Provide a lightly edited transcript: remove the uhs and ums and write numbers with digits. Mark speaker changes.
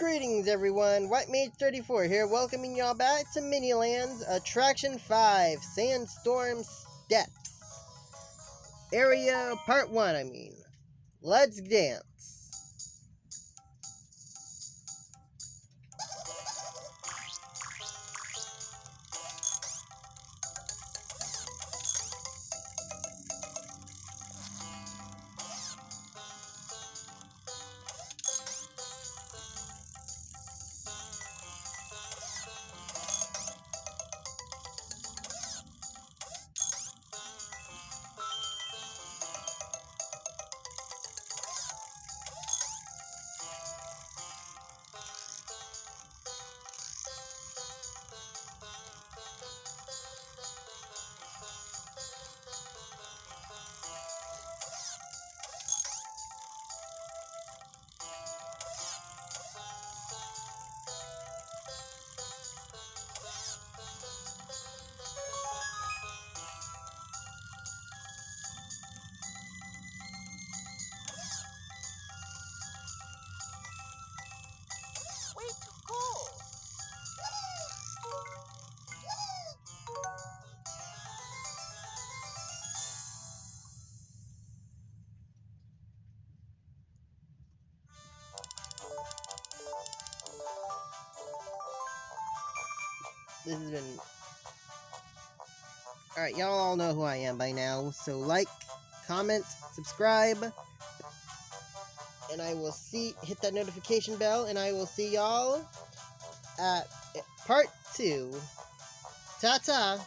Speaker 1: Greetings everyone, WhiteMage34 here, welcoming y'all back to Minilands Attraction 5, Sandstorm Steps. Area Part 1, I mean. Let's dance.
Speaker 2: Way to go!
Speaker 1: This has been... Alright, y'all all know who I am by now, so like, comment, subscribe, and I will hit that notification bell, and I will see y'all at part 2. Ta-ta!